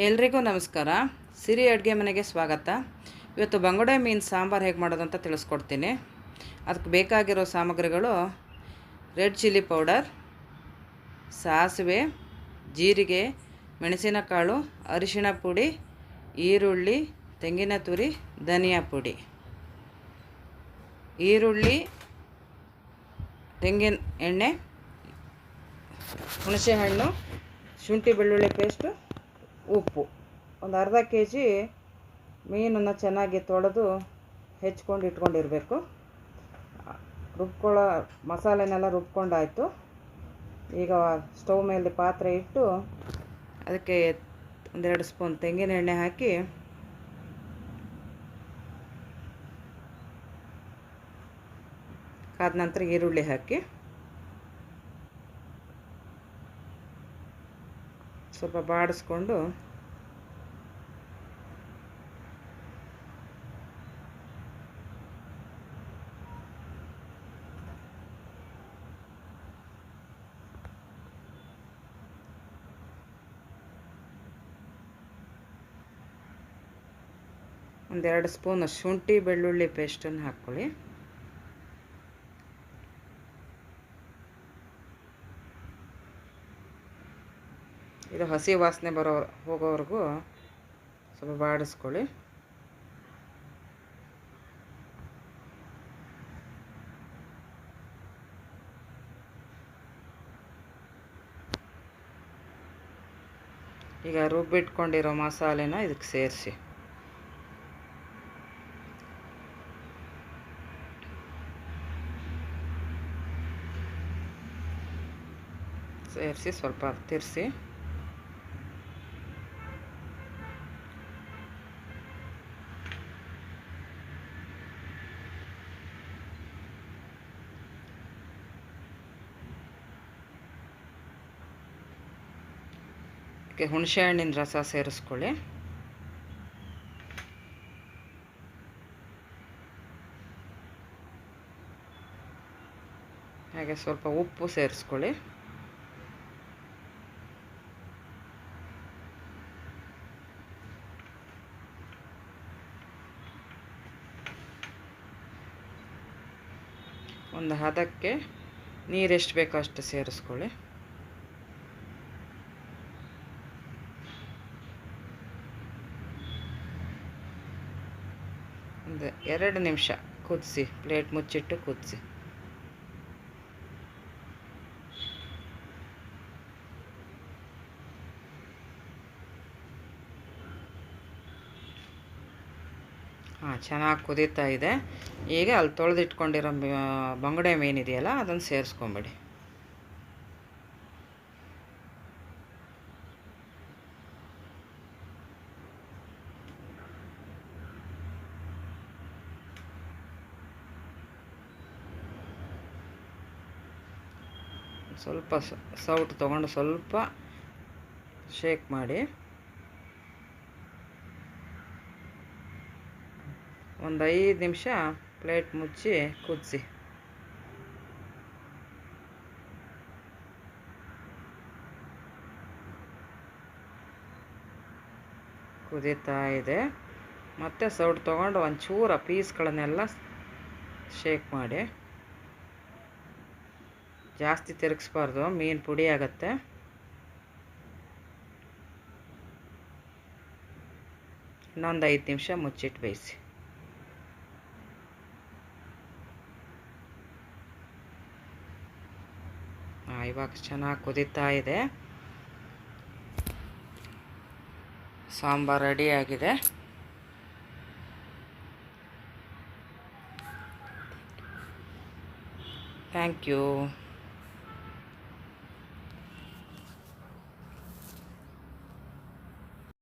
ಎಲ್ರಿಗೂ ನಮಸ್ಕಾರ. ಸಿರಿ ಅಡುಗೆ ಮನೆಗೆ ಸ್ವಾಗತ. ಇವತ್ತು ಬಂಗುಡೆ ಮೀನು ಸಾಂಬಾರು ಹೇಗೆ ಮಾಡೋದು ಅಂತ ತಿಳಿಸ್ಕೊಡ್ತೀನಿ. ಅದಕ್ಕೆ ಬೇಕಾಗಿರೋ ಸಾಮಗ್ರಿಗಳು: ರೆಡ್ ಚಿಲ್ಲಿ ಪೌಡರ್, ಸಾಸಿವೆ, ಜೀರಿಗೆ, ಮೆಣಸಿನಕಾಳು, ಅರಿಶಿಣ ಪುಡಿ, ಈರುಳ್ಳಿ, ತೆಂಗಿನ ತುರಿ, ಧನಿಯಾ ಪುಡಿ. ಈರುಳ್ಳಿ, ತೆಂಗಿನ ಎಣ್ಣೆ, ಹುಣಸೆಹಣ್ಣು, ಶುಂಠಿ ಬೆಳ್ಳುಳ್ಳಿ ಪೇಸ್ಟು, ಉಪ್ಪು. ಒಂದು ಅರ್ಧ kg ಮೀನನ್ನು ಚೆನ್ನಾಗಿ ತೊಳೆದು ಹೆಚ್ಕೊಂಡು ಇಟ್ಕೊಂಡಿರಬೇಕು. ಮಸಾಲೆನೆಲ್ಲ ರುಬ್ಕೊಂಡಾಯಿತು. ಈಗ ಸ್ಟವ್ ಮೇಲೆ ಪಾತ್ರೆ ಇಟ್ಟು ಅದಕ್ಕೆ 1-2 ಸ್ಪೂನ್ ತೆಂಗಿನ ಎಣ್ಣೆ ಹಾಕಿ ಕಾದ ನಂತರ ಈರುಳ್ಳಿ ಹಾಕಿ ಸ್ವಲ್ಪ ಬಾಡಿಸ್ಕೊಂಡು ಒಂದು 2 ಸ್ಪೂನ್ ಶುಂಠಿ ಬೆಳ್ಳುಳ್ಳಿ ಪೇಸ್ಟನ್ನು ಹಾಕ್ಕೊಳ್ಳಿ. ಇದು ಹಸಿ ವಾಸನೆ ಹೋಗೋವರೆಗೂ ಸ್ವಲ್ಪ ಬಾಡಿಸ್ಕೊಳ್ಳಿ. ಈಗ ರುಬ್ಬಿಟ್ಕೊಂಡಿರೋ ಮಸಾಲೆನ ಇದಕ್ಕೆ ಸೇರಿಸಿ ಸ್ವಲ್ಪ ತಿರ್ಸಿ ಹುಣಸೆ ಹಣ್ಣಿನ ರಸ ಸೇರಿಸ್ಕೊಳ್ಳಿ. ಹಾಗೆ ಸ್ವಲ್ಪ ಉಪ್ಪು ಸೇರಿಸ್ಕೊಳ್ಳಿ. ಒಂದು ಹದಕ್ಕೆ ನೀರೆಷ್ಟು ಬೇಕೋ ಅಷ್ಟು ಸೇರಿಸ್ಕೊಳ್ಳಿ. ಒಂದು 2 ನಿಮಿಷ ಕುದಿಸಿ, ಪ್ಲೇಟ್ ಮುಚ್ಚಿಟ್ಟು ಕುದಿಸಿ. ಚೆನ್ನಾಗಿ ಕುದೀತಾ ಇದೆ. ಈಗ ಅಲ್ಲಿ ತೊಳೆದಿಟ್ಕೊಂಡಿರೋ ಬಂಗುಡೆ ಮೀನಿದೆಯಲ್ಲ ಅದನ್ನು ಸೇರಿಸ್ಕೊಂಬಿಡಿ. ಸ್ವಲ್ಪ ಸೌಟು ತೊಗೊಂಡು ಸ್ವಲ್ಪ ಶೇಕ್ ಮಾಡಿ ಒಂದು 5 ನಿಮಿಷ ಪ್ಲೇಟ್ ಮುಚ್ಚಿ ಕುದಿಸಿ. ಕುದೀತಾ ಇದೆ. ಮತ್ತೆ ಸೌಟು ತೊಗೊಂಡು ಒಂಚೂರ ಪೀಸ್ಗಳನ್ನೆಲ್ಲ ಶೇಕ್ ಮಾಡಿ. ಜಾಸ್ತಿ ತಿರುಗಿಸ್ಬಾರ್ದು, ಮೀನು ಪುಡಿ ಆಗುತ್ತೆ. ಇನ್ನೊಂದು 5 ನಿಮಿಷ ಮುಚ್ಚಿಟ್ಟು ಬೇಯಿಸಿ. ಇವಾಗ ಚೆನ್ನಾಗಿ ಕುದೀತಾ ಇದೆ. ಸಾಂಬಾರು ರೆಡಿಯಾಗಿದೆ. Thank you.